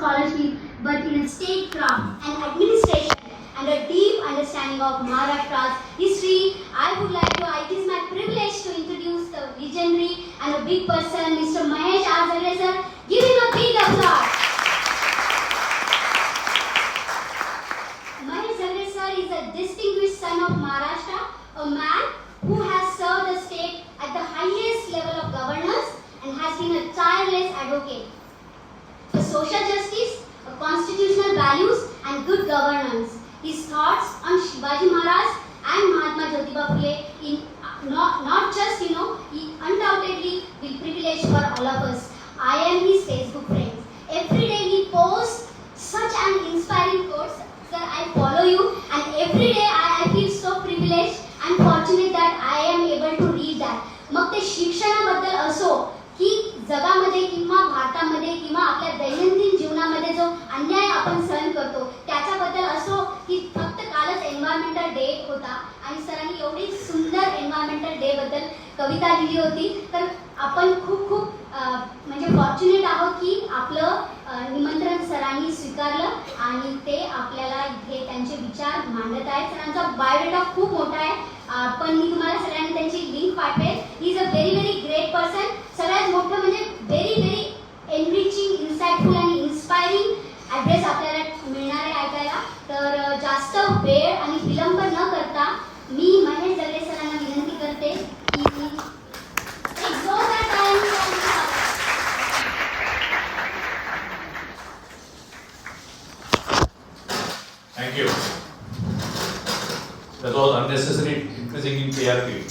scholarship, but in a statecraft and administration and a deep understanding of Maharashtra's history. It is my privilege to introduce the legendary and a big person, Mr. Mahesh Azare sir. Give him a big applause. Mahesh Azare sir is a distinguished son of Maharashtra, a man who has served the state at the highest level of governance and has been a tireless advocate for social justice, constitutional values and good governance. His thoughts on Shivaji Maharaj and Mahatma Jyotiba Phule not just, he undoubtedly will privilege for all of us. I am his Facebook friend. Every day he posts such an inspiring quotes. Sir, I follow you and every day I feel so privileged and fortunate that I am able to read that. मग ते शिक्षणाबद्दल असो की जगामध्ये किंवा भारतामध्ये किंवा आपल्या दैनंदिन जीवनामध्ये जो अन्याय आपण सहन करतो त्याच्याबद्दल असो की फक्त कालच एन्व्हायरमेंटल डे होता आणि सरांनी एवढी सुंदर एन्व्हायरमेंटल डे बद्दल कविता लिहिली होती. तर आपण खूप खूप म्हणजे फॉर्च्युनेट आहोत की आपलं निमंत्रण सरांनी स्वीकारलं आणि ते आपल्याला इथे त्यांचे विचार मांडत आहेत. सरांचा बायोडेटा खूप मोठा आहे, पण मी तुम्हाला सगळ्यांनी त्यांची लिंक पाठवेल. He is a very very great person. सगळ्यात मोठं म्हणजे व्हेरी व्हेरी एनरिचिंग, इन्साइटफुल आणि इन्स्पायरिंग ॲड्रेस आपल्याला मिळणार आहे ऐकायला. तर जास्त वेळ आणि विलंब न करता मी महेश जगरे सरांना विनंती करते की एक जोरदार टाळ्यांनी Thank you. That was unnecessary increasing in PRP.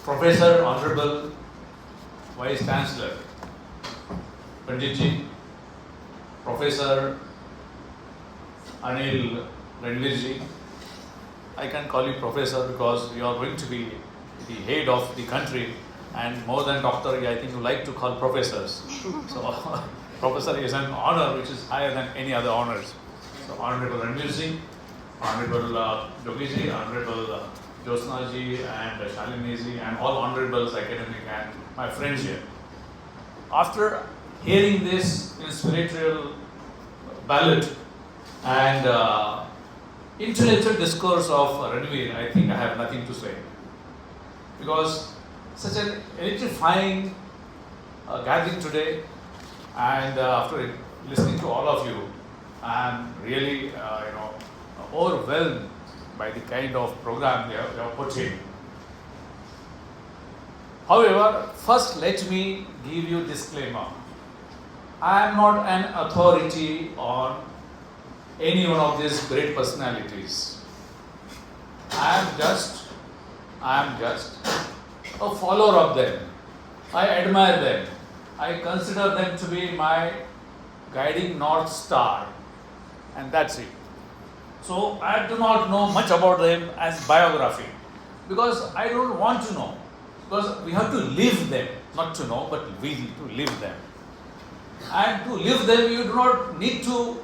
Professor, Honorable Vice Chancellor, Pandit Ji, Professor Anil Ranveer Ji, I can call you Professor because you are going to be the head of the country, and more than doctor, I think you like to call professors. So. Professor is an honor which is higher than any other honors. So Honorable Ranveer Ji, Honorable Jogi Ji, Honorable Josna Ji and Shalini Ji and all honorables, academic and my friends here. After hearing this inspirational ballad and intellectual discourse of Ranveer, I think I have nothing to say. Because such an electrifying gathering today, and after listening to all of you, I am really overwhelmed by the kind of program you have put in. However, first let me give you disclaimer. I am not an authority on any one of these great personalities. I am just a follower of them. I admire them. I consider them to be my guiding North Star, and that's it. So I do not know much about them as biography, because I don't want to know, because we have to live them, not to know, but we need to live them. And to live them, you do not need to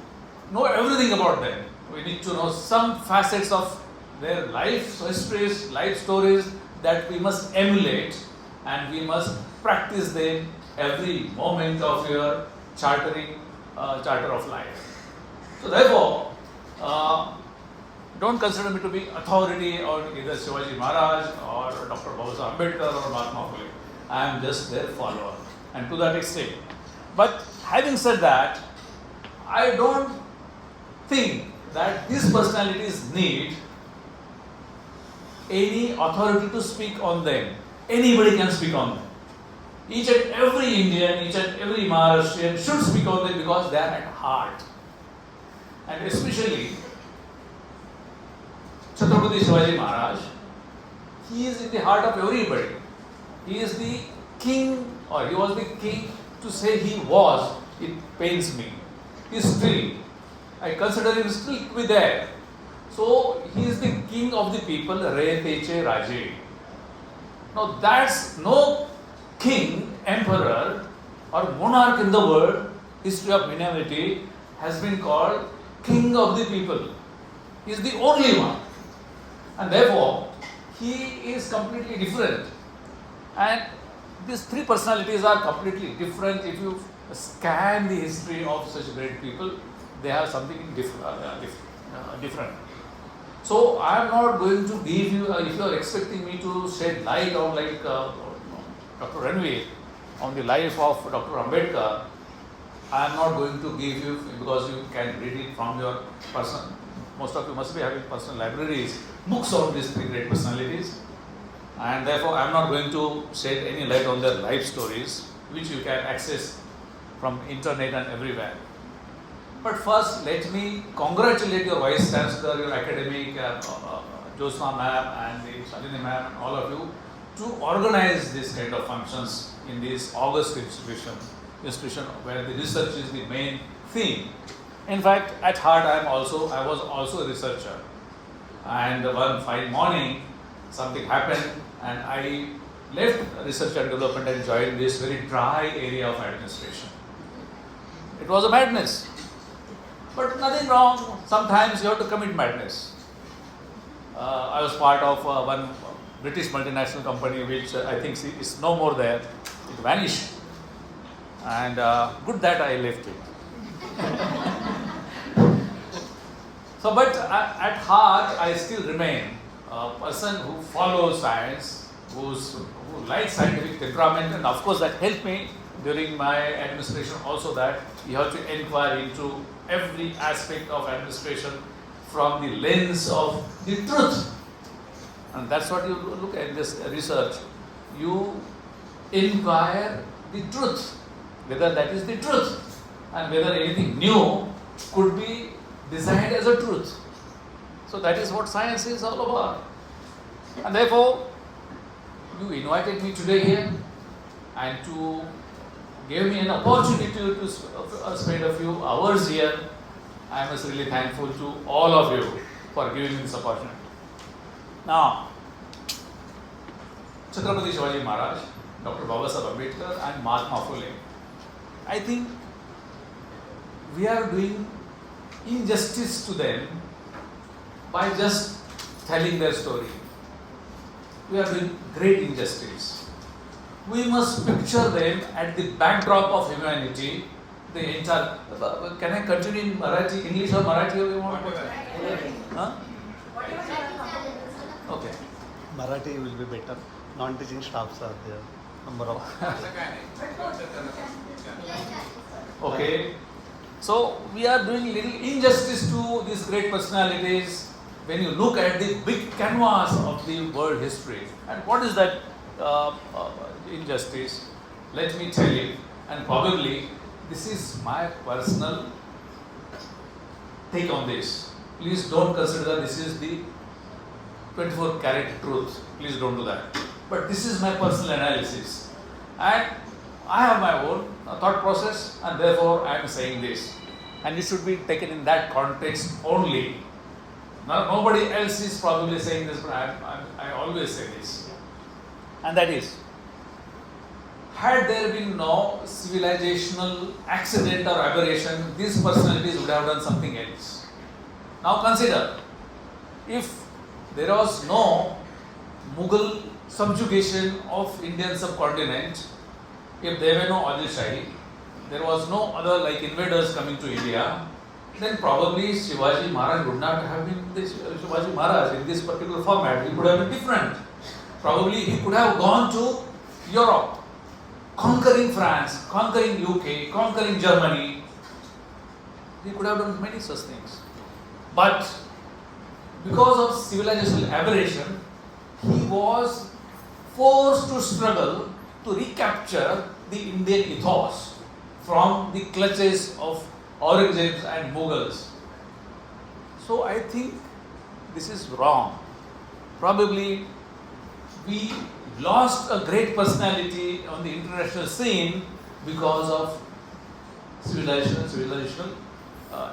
know everything about them. We need to know some facets of their life histories, life stories that we must emulate, and we must practice them every moment of your charter of life. So therefore, don't consider me to be authority on either Shivaji Maharaj or Dr. Babasaheb Ambedkar or Mahatma Phule. I am just their follower, and to that extent. But having said that, I don't think that these personalities need any authority to speak on them. Anybody can speak on them. Each and every Indian, each and every Maharashtrian should speak on them because they are at heart. And especially Chhatrapati Shivaji Maharaj, he is in the heart of everybody. He is the king, or he was the king. To say he was, it pains me. He is still, I consider him still to be there. So he is the king of the people, Reteche Raje. Now that's no king, emperor or monarch in the world, history of humanity, has been called king of the people. He is the only one. And therefore, he is completely different. And these three personalities are completely different. If you scan the history of such great people, they have something different. So I am not going to give you, if you are expecting me to shed light on like Dr. Ranveer, on the life of Dr. Ambedkar, I am not going to give you, because you can read it from your personal, most of you must be having personal libraries, books on these three great personalities, and therefore I am not going to shed any light on their life stories, which you can access from internet and everywhere. But first, let me congratulate your Vice Chancellor, your academic, Josna ma'am and the Shalini ma'am and all of you to organize this kind of functions in this august institution where the research is the main theme. In fact, at heart I was also a researcher. And one fine morning, something happened and I left research and development and joined this very dry area of administration. It was a madness. But nothing wrong. Sometimes you have to commit madness. I was part of one British multinational company which I think is no more there. It vanished. And good that I left it. So, but at heart, I still remain a person who follows science, who likes scientific temperament, and of course that helped me during my administration also, that you have to inquire into every aspect of administration from the lens of the truth. And that's what you look at this research. You inquire the truth, whether that is the truth and whether anything new could be designed as a truth. So that is what science is all about. And therefore, you invited me today here and to give me an opportunity to spend a few hours here. I am really thankful to all of you for giving me this opportunity. Now, Chhatrapati Shivaji Maharaj, Dr. Babasaheb Ambedkar and Mahatma Phule, I think we are doing injustice to them by just telling their story. We are doing great injustice. We must picture them at the backdrop of humanity, the entire. Can I continue in Marathi, English or Marathi? Or you want? Huh? Okay. Marathi will be better. Non-teaching staffs are there. Number of. Okay. So we are doing little injustice to these great personalities when you look at the big canvas of the world history. And what is that injustice? Let me tell you, and probably this is my personal take on this. Please don't consider that this is the 24-karat truth. Please don't do that. But this is my personal analysis. And I have my own thought process, and therefore I am saying this. And it should be taken in that context only. Now, nobody else is probably saying this, but I always say this. And that is, had there been no civilizational accident or aberration, these personalities would have done something else. Now consider, if there was no Mughal subjugation of Indian subcontinent, if there were no Adil Shahi, there was no other like invaders coming to India, then probably Shivaji Maharaj would not have been this Shivaji Maharaj in this particular format. He could have been different. Probably he could have gone to Europe, conquering France, conquering UK, conquering Germany. He could have done many such things. But because of civilizational aberration, he was forced to struggle to recapture the Indian ethos from the clutches of Aurangzebs and Mughals. So I think this is wrong. Probably we lost a great personality on the international scene because of civilizational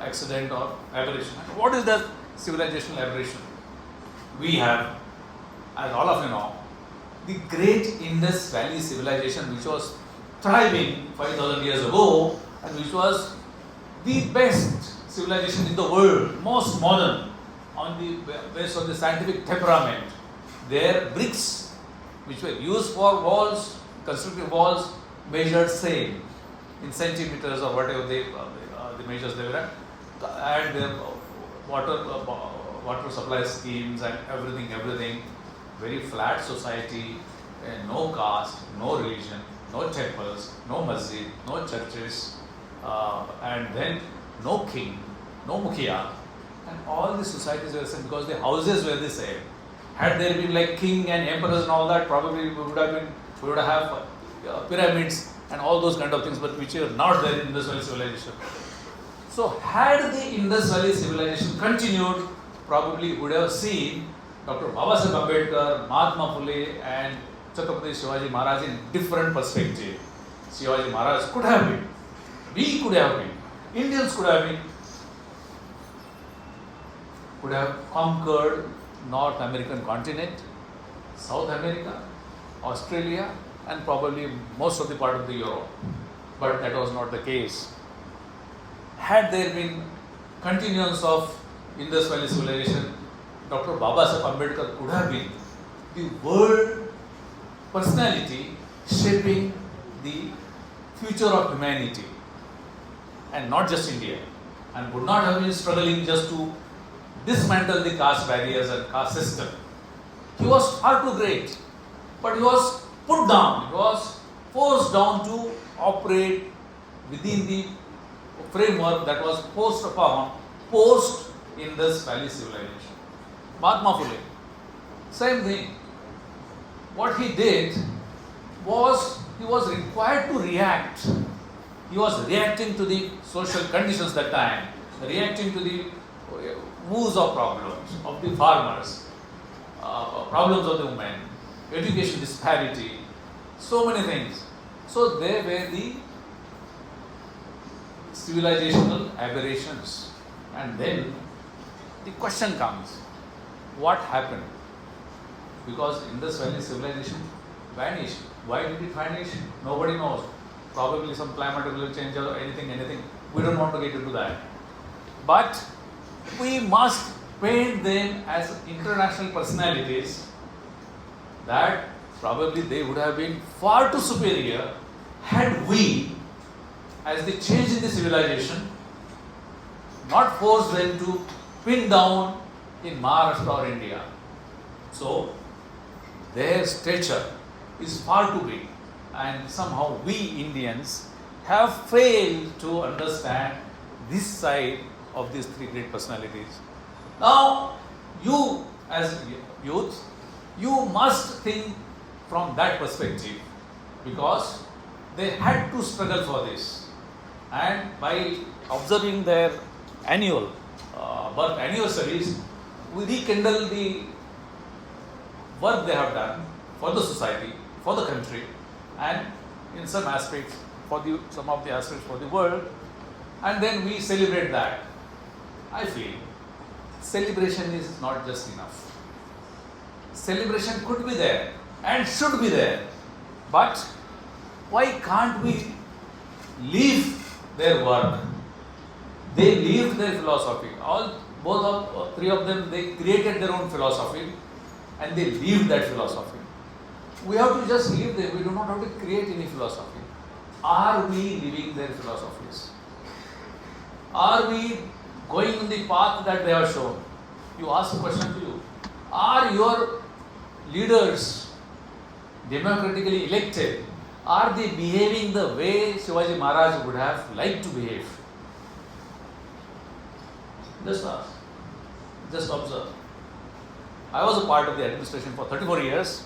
accident or aberration. What is that civilizational aberration? We have, as all of you know, the great Indus Valley civilization, which was thriving 5,000 years ago and which was the best civilization in the world, most modern, on the based on the scientific temperament. Their bricks, which were used for walls, constructive walls measured same in centimeters or whatever the measures they were at, and their water supply schemes and everything, very flat society, no caste, no religion, no temples, no masjid, no churches, and then no king, no mukhia, and all the societies were same because the houses were the same. Had there been like king and emperors and all that, probably we would have pyramids and all those kind of things, but which are not there in Indus Valley civilization. So had the Indus Valley civilization continued, probably would have seen Dr. Babasaheb Ambedkar, Mahatma Phule and Chhatrapati Shivaji Maharaj in different perspective. Shivaji Maharaj could have been, we could have been, Indians could have conquered North American continent, South America, Australia, and probably most of the part of the Europe. But that was not the case. Had there been continuance of Indus Valley civilization, Dr. Babasaheb Ambedkar could have been the world personality shaping the future of humanity, and not just India, and would not have been struggling just to dismantle the caste barriers and caste system. He was far too great, but he was put down, he was forced down to operate within the framework that was posed upon post-Indus Valley civilization. Mahatma Phule, same thing. What he did was, he was required to react. He was reacting to the social conditions that time, reacting to the woes of problems of the farmers, problems of the women, education disparity, so many things. So they were the civilizational aberrations. And then the question comes, what happened? Because Indus Valley civilization vanished. Why did it vanish? Nobody knows. Probably some climatic change or anything. We don't want to get into that. But we must paint them as international personalities that probably they would have been far too superior had we, as the change in the civilization, not forced them to pin down in Maharashtra or India. So their stature is far too big, and somehow we Indians have failed to understand this side of these three great personalities. Now, you as youth, you must think from that perspective, because they had to struggle for this. And by observing their annual birth anniversaries, we rekindle the work they have done for the society, for the country, and in some aspects for some of the aspects for the world, and then we celebrate that. I feel celebration is not just enough. Celebration could be there and should be there, but why can't we leave their work? They lived their philosophy. Three of them, they created their own philosophy and they lived that philosophy. We have to just live them. We do not have to create any philosophy. Are we living their philosophies? Are we going in the path that they have shown? You ask a question to you. Are your leaders democratically elected? Are they behaving the way Shivaji Maharaj would have liked to behave? Just ask. Just observe. I was a part of the administration for 34 years,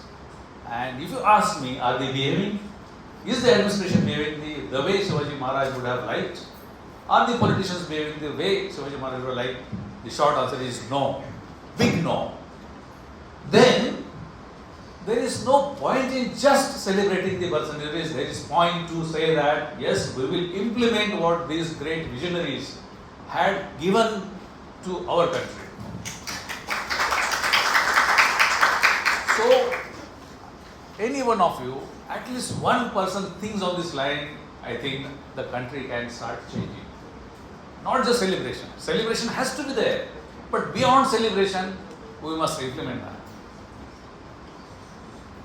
and if you ask me, are they behaving? Is the administration behaving the way Shivaji Maharaj would have liked? Are the politicians behaving the way Shivaji Maharaj would have liked? The short answer is no. Big no. Then there is no point in just celebrating the birth anniversaries. There is point to say that yes, we will implement what these great visionaries had given to our country. So, any one of you, at least one person thinks on this line, I think the country can start changing. Not just celebration. Celebration has to be there. But beyond celebration, we must implement that.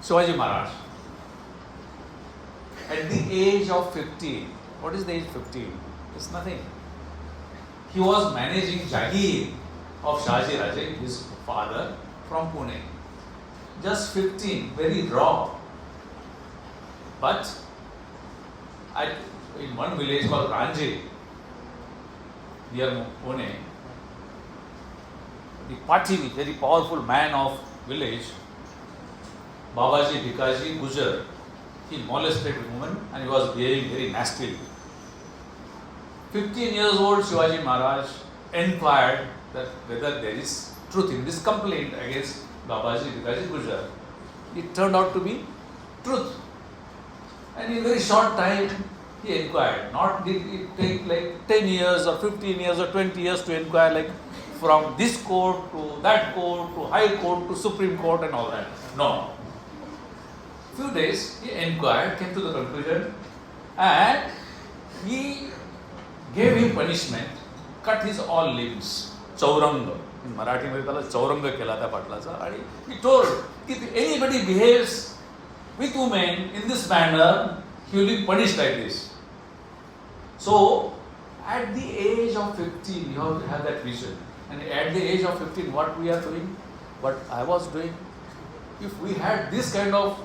Shivaji Maharaj. at the age of 15, what is the age 15? It's nothing. He was managing Jagir of Shahaji Raje, his father, from Pune. Just 15, very raw. But in one village called Ranje, near Pune, the Patil, very powerful man of village, Babaji Bhikaji Gujar, he molested a woman and he was behaving very nastily. 15 years old Shivaji Maharaj inquired that whether there is truth in this complaint against Babaji Bhikaji Gujar. It turned out to be truth. And in a very short time, he inquired. Not did it take like 10 years or 15 years or 20 years to inquire, like from this court to that court to high court to Supreme Court and all that. No. Few days he inquired, came to the conclusion, and he gave him punishment, cut his all limbs, chauranga. In Marathi मध्ये त्याला chauranga केला त्या पाटलाचा. आणि he told, if anybody behaves with women in this manner, he will be punished like this. So, at the age of 15, you have to have that vision. And at the age of 15, what we are doing, what I was doing, if we had this kind of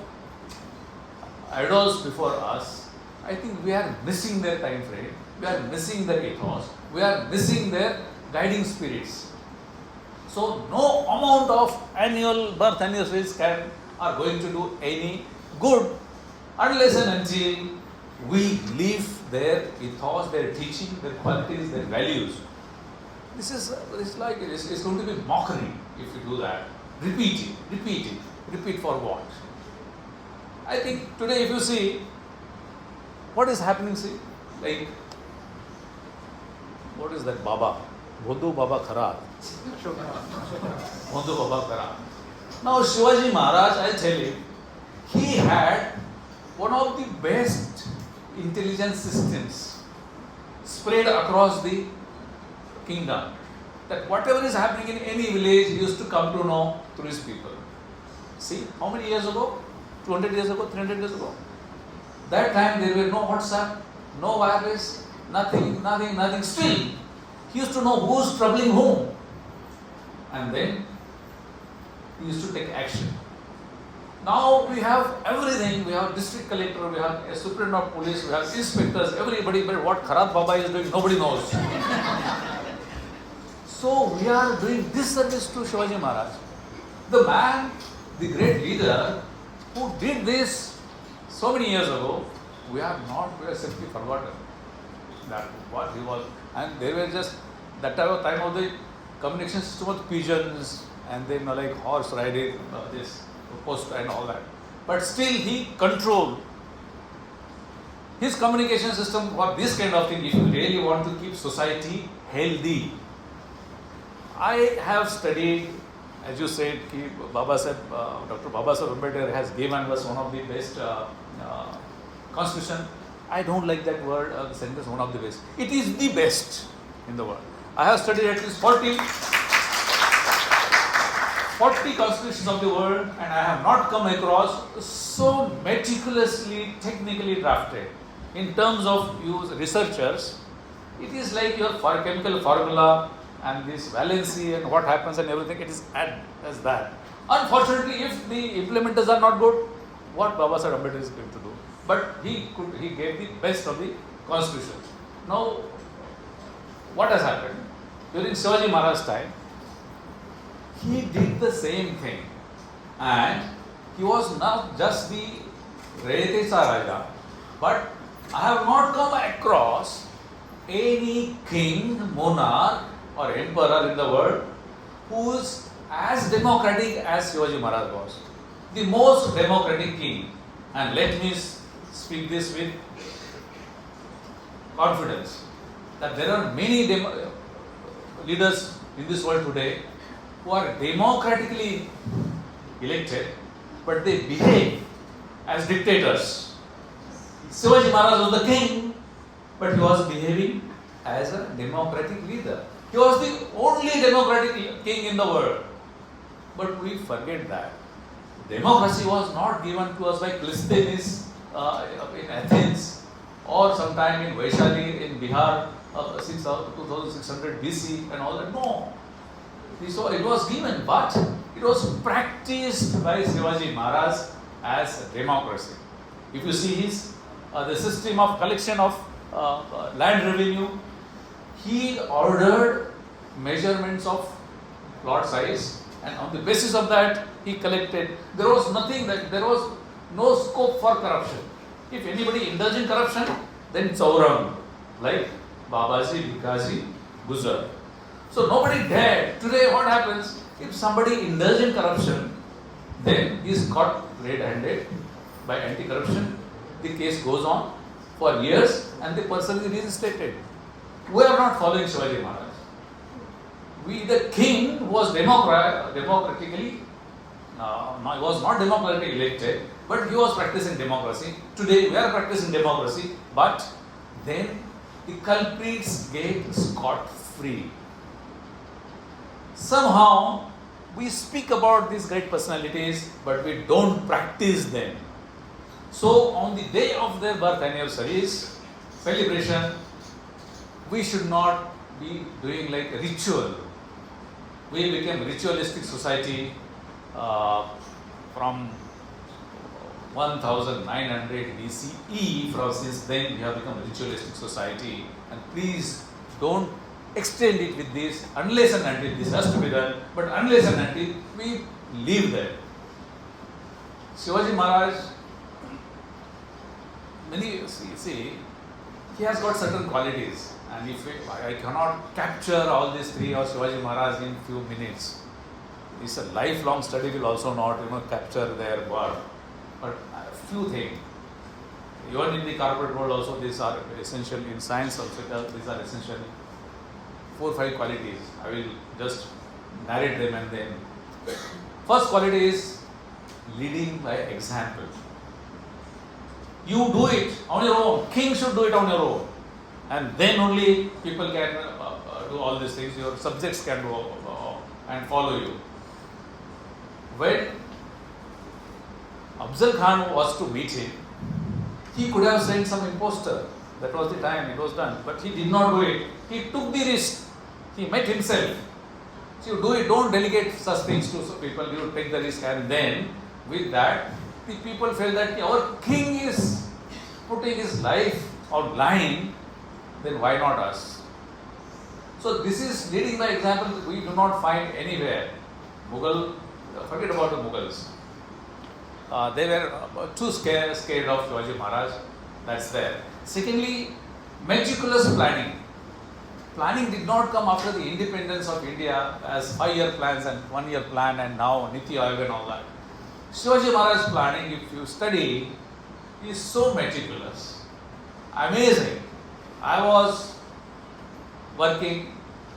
idols before us, I think we are missing their time frame, we are missing their ethos, we are missing their guiding spirits. So, no amount of annual birth anniversaries are going to do any good unless and until we leave their ethos, their teaching, their qualities, their values. This is it's going to be mockery if you do that. Repeat for what? I think today if you see what is happening, see, like what is that Baba? Bodhu Baba Khara. Bodhu Baba Khara. Now Shivaji Maharaj, I tell you, he had one of the best intelligence systems spread across the kingdom. That whatever is happening in any village, he used to come to know through his people. See, how many years ago? 200 years ago, 300 years ago? That time there were no WhatsApp, no wireless, nothing. Still, he used to know who's troubling whom. And then he used to take action. Now we have everything. We have district collector, we have a superintendent of police, we have inspectors, everybody. But what Kharat Baba is doing, nobody knows. So we are doing this service to Shivaji Maharaj. The man, the great leader who did this so many years ago, we are simply forgotten that what he was. And they were just, that time of the communication system was pigeons and then like horse riding, this post and all that. But still he controlled his communication system for this kind of thing. If you really want to keep society healthy, I have studied, as you said, Dr. Baba Saheb Ambedkar has given us one of the best constitution. I don't like that word, the sentence one of the best. It is the best in the world. I have studied at least 40 constitutions of the world, and I have not come across so meticulously, technically drafted. In terms of use researchers, it is like your chemical formula and this valency and what happens and everything, it is as that. Unfortunately, if the implementers are not good, what Baba Saheb Ambedkar is going to do? But he gave the best of the constitution. Now, what has happened? During Shivaji Maharaj's time, he did the same thing. And he was not just the Retecha Raja, but I have not come across any king, monarch or emperor in the world who is as democratic as Shivaji Maharaj was. The most democratic king. And let me speak this with confidence, that there are many leaders in this world today who are democratically elected, but they behave as dictators. Shivaji Maharaj was the king, but he was behaving as a democratic leader. He was the only democratic king in the world. But we forget that democracy was not given to us by Clisthenes in Athens, or sometime in Vaishali in Bihar, 2600 BC and all that. No. It was given, but it was practiced by Shivaji Maharaj as democracy. If you see the system of collection of land revenue, he ordered measurements of plot size, and on the basis of that he collected. There was no scope for corruption. If anybody indulged in corruption, then it's Aurang, like Babaji, Bhikaji, Guzar. So nobody dared. Today what happens? If somebody indulges in corruption, then he is caught red-handed by anti-corruption. The case goes on for years and the person is reinstated. We are not following Shivaji Maharaj. The king was democratically, was not democratically elected, but he was practicing democracy. Today we are practicing democracy, but then the culprits get scot-free. Somehow we speak about these great personalities, but we don't practice them. So on the day of their birth anniversaries, celebration, we should not be doing like a ritual. We became a ritualistic society from 1900 BCE. Since then we have become a ritualistic society, and please don't extend it with this unless and until this has to be done, but unless and until we leave there. Shivaji Maharaj, he has got certain qualities, and if I cannot capture all these three of Shivaji Maharaj in few minutes. It's a lifelong study, will also not capture their work, but a few things. Even in the corporate world also, these are essential. In science also, these are essential. 4 or 5 qualities. I will just narrate them and then. First quality is leading by example. You do it on your own. King should do it on your own. And then only people can do all these things. Your subjects can do and follow you. When Afzal Khan was to meet him, he could have sent some impostor. That was the time it was done. But he did not do it. He took the risk. He met himself. So you do it, don't delegate such things to people. You take the risk, and then with that, the people felt that our king is putting his life on line, then why not us? So this is leading by example. We do not find anywhere. Mughal, forget about the Mughals. They were too scared of Shivaji Maharaj. That's there. Secondly, meticulous planning. Planning did not come after the independence of India as 5-year plans and 1-year plan and now Niti Aayog and all that. Shivaji Maharaj's planning, if you study, is so meticulous. Amazing. I was working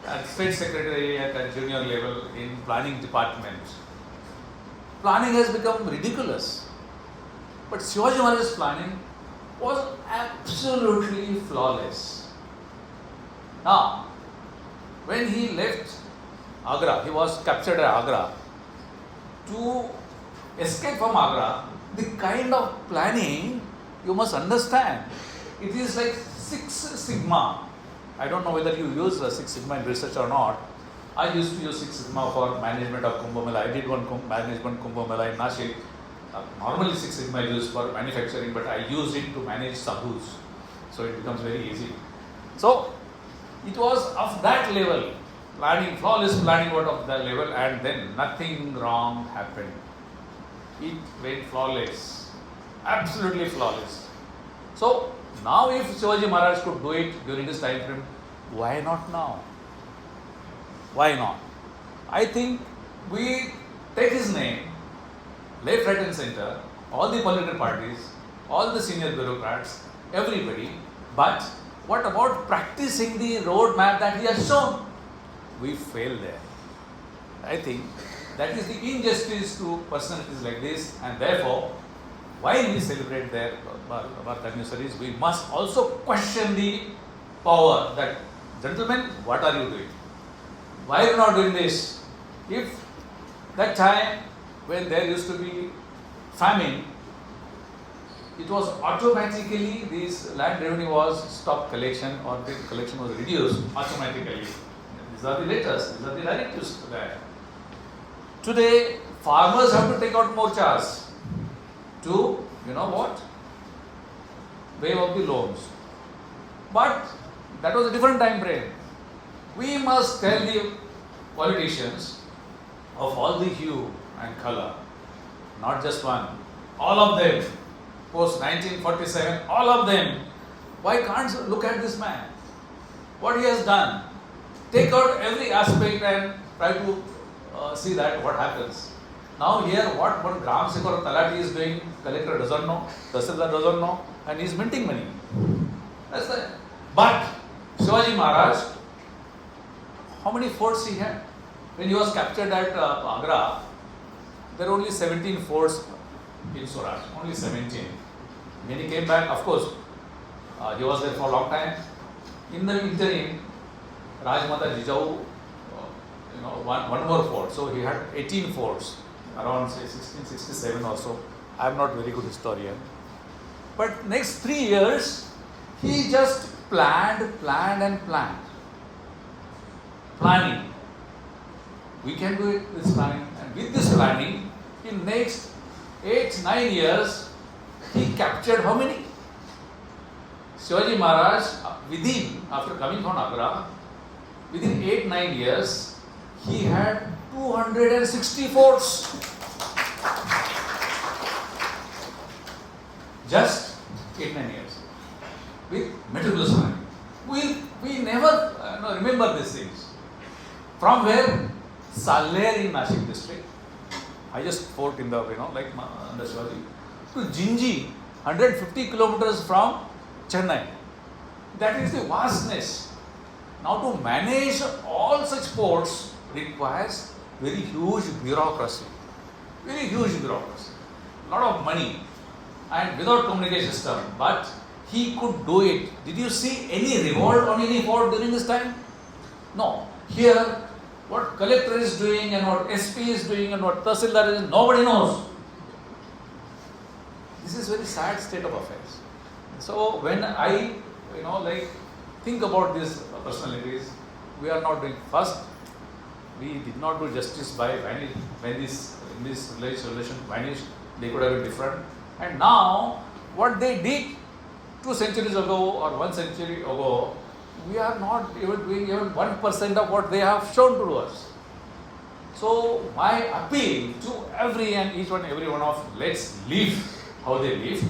as State Secretary at a junior level in planning department. Planning has become ridiculous. But Shivaji Maharaj's planning was absolutely flawless. Now, when he left Agra, he was captured at Agra. To escape from Agra, the kind of planning you must understand. It is like 6 Sigma. I don't know whether you use 6 Sigma in research or not. I used to use 6 Sigma for management of Kumbh Mela. I did one management Kumbh Mela in Nashik. Normally 6 Sigma is used for manufacturing, but I used it to manage sabus. So it becomes very easy. So it was of that level, planning, flawless planning out of that level, and then nothing wrong happened. It went flawless, absolutely flawless. So now if Shivaji Maharaj could do it during this time frame, why not now? Why not? I think we take his name, left, right and center, all the political parties, all the senior bureaucrats, everybody, but what about practicing the roadmap that he has shown? We fail there. I think that is the injustice to personalities like this, and therefore, while we celebrate their birth anniversaries, we must also question the power that, gentlemen, what are you doing? Why are you not doing this? If that time when there used to be famine, it was automatically, this land revenue was stopped collection or the collection was reduced automatically. These are the letters, these are the directives there. Today, farmers have to take out more charge to, you know what, waive off the loans. But that was a different time frame. We must tell the politicians of all the hue and color, not just one, all of them, post 1947, all of them. Why can't you look at this man? What he has done? Take out every aspect and try to see that what happens. Now here what Gram Sekar or Talati is doing, collector doesn't know, Tahsildar doesn't know, and he is minting money. That's the. But Shivaji Maharaj, how many forts he had? When he was captured at Agra, there were only 17 forts in Swaraj, only 17. When he came back, of course, he was there for a long time. In the interim, Rajmata Jijau, one more fort. So he had 18 forts around say 1667 or so. I am not very good historian. But next 3 years, he just planned. Planning. We can do it with planning. And with this planning, in next 8-9 years, he captured how many? Shivaji Maharaj, after coming from Agra, within 8-9 years, he had 260 forts. Just 8-9 years. With meticulous planning. We never remember these things. From where? Salner in Nashik district, highest fort in the, like the Shivaji, to Jinji, 150 kilometers from Chennai. That is the vastness. Now to manage all such ports requires very huge bureaucracy. Very huge bureaucracy. Lot of money and without communication system. But he could do it. Did you see any revolt on any fort during this time? No. Here, what collector is doing and what SP is doing and what Tahsildar is doing, nobody knows. This is very sad state of affairs. So when I, think about these personalities, we are not doing. First, we did not do justice by when this relation vanished. They could have been different. And now, what they did 2 centuries ago or 1 century ago, we are not even doing even 1% of what they have shown to us. So my appeal to every one of, let's live how they lived,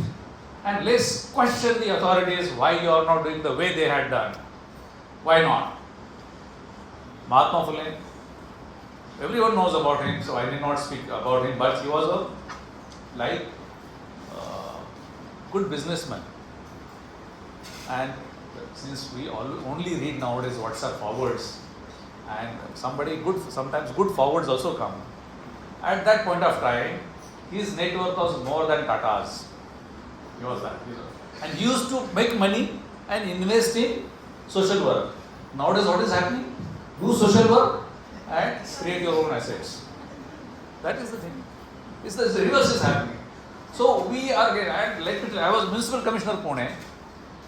and let's question the authorities why you are not doing the way they had done. Why not? Mahatma Phule, everyone knows about him, so I need not speak about him, but he was a good businessman. And since we only read nowadays WhatsApp forwards, and sometimes good forwards also come. At that point of time, his net worth was more than Tata's. He was that. And he used to make money and invest in social work. Nowadays, what is happening? Do social work and create your own assets. That is the thing. The reverse is happening. So we are getting, and let me tell you, I was Municipal Commissioner Pune,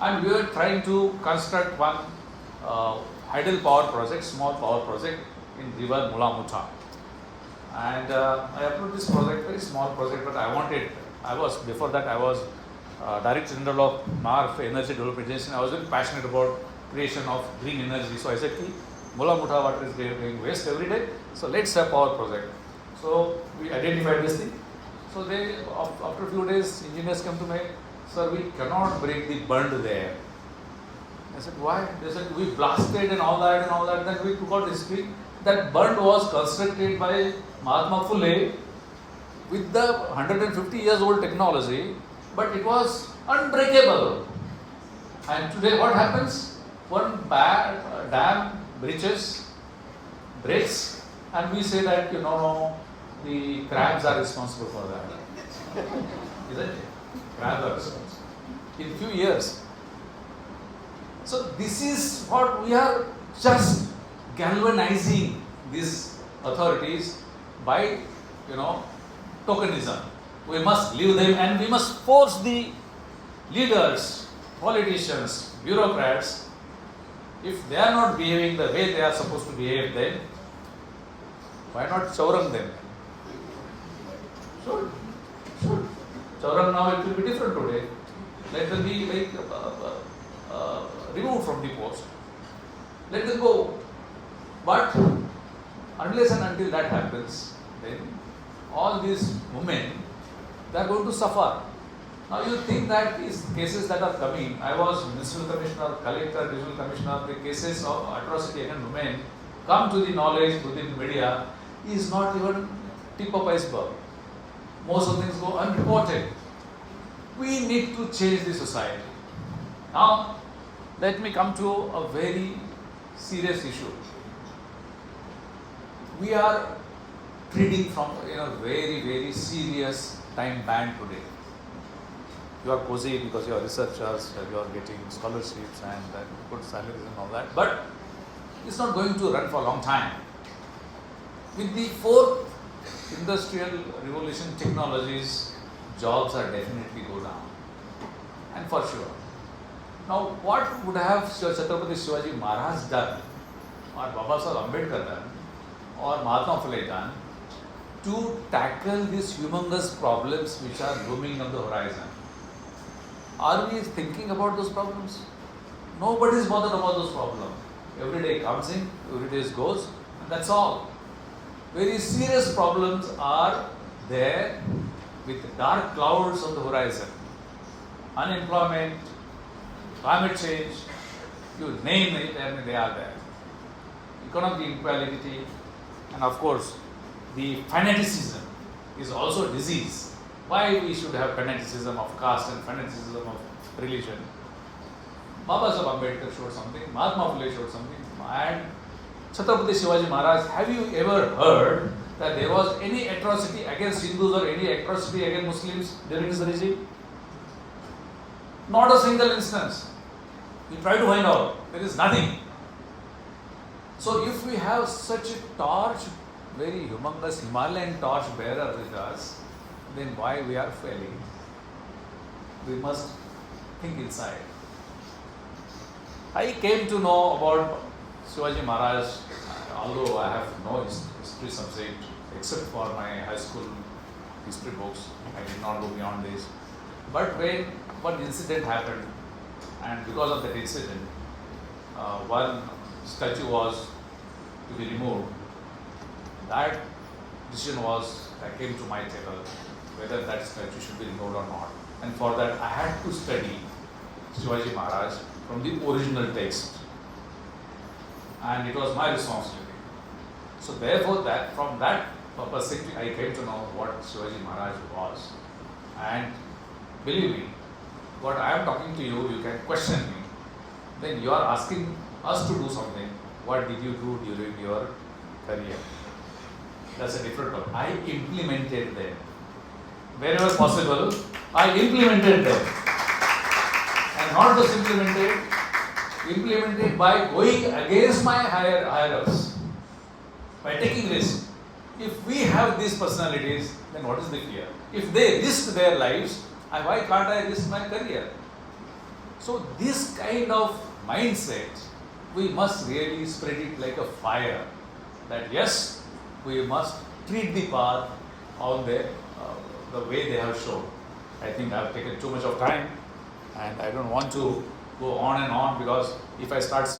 and we were trying to construct one hydel power project, small power project in river Mula Mutha. And I approved this project, very small project, but before that I was Director General of MARF, Energy Development Agency. I was very passionate about creation of green energy. So I said, Mula Mutha water is going waste every day, so let's have power project. So we identified this thing. So after a few days, engineers come to me, sir, we cannot break the bund there. I said, why? They said, we blasted and all that. Then we took out history. That bund was constructed by Mahatma Phule with the 150 years old technology, but it was unbreakable. And today what happens? One dam breaches, breaks, and we say that, the crabs are responsible for that. Isn't it? Crabs are responsible. In few years. So this is what we are just galvanizing these authorities by, tokenism. We must leave them and we must force the leaders, politicians, bureaucrats, if they are not behaving the way they are supposed to behave, then why not chaurang them? Should. Chaurang now it will be different today. Let them be like removed from the post. Let them go. But unless and until that happens, then all these women, they are going to suffer. Now you think that these cases that are coming, I was municipal commissioner, collector, divisional commissioner, the cases of atrocity against women come to the knowledge within media is not even tip of iceberg. Most of things go unreported. We need to change the society. Now, let me come to a very serious issue. We are treating from a very, very serious time band today. You are cozy because you are researchers, you are getting scholarships and good salaries and all that, but it's not going to run for a long time. With the fourth industrial revolution technologies, jobs are definitely go down, and for sure. Now, what would have Chhatrapati Shivaji Maharaj done, or Baba Saheb Ambedkar done, or Mahatma Phule done, to tackle these humongous problems which are looming on the horizon? Are we thinking about those problems? Nobody is bothered about those problems. Every day comes in, every day goes, and that's all. Very serious problems are there with dark clouds on the horizon. Unemployment, climate change, you name it, and they are there. Economic inequality, and of course, the fanaticism is also a disease. Why we should have fanaticism of caste and fanaticism of religion? Baba Saheb Ambedkar showed something, Mahatma Phule showed something, and Chhatrapati Shivaji Maharaj. Have you ever heard that there was any atrocity against Hindus or any atrocity against Muslims during his regime? Not a single instance. You try to find out, there is nothing. So if we have such a torch, very humongous Himalayan torch bearer with us, then why we are failing? We must think inside. I came to know about Shivaji Maharaj, although I have no history subject except for my high school history books. I did not go beyond this. But when one incident happened, and because of that incident, one statue was to be removed. That decision came to my table, whether that statue should be removed or not. And for that, I had to study Shivaji Maharaj from the original text. And it was my responsibility. So therefore, from that purpose, I came to know what Shivaji Maharaj was. And believe me, what I am talking to you, you can question me. Then you are asking us to do something. What did you do during your career? That's a different topic. I implemented them. Wherever possible, I implemented them. And not just implemented by going against my higher-ups, by taking risks. If we have these personalities, then what is the fear? If they risk their lives, why can't I risk my career? So this kind of mindset, we must really spread it like a fire. That yes, we must treat the path on the way they have shown. I think I have taken too much of time, and I don't want to go on and on, because if I start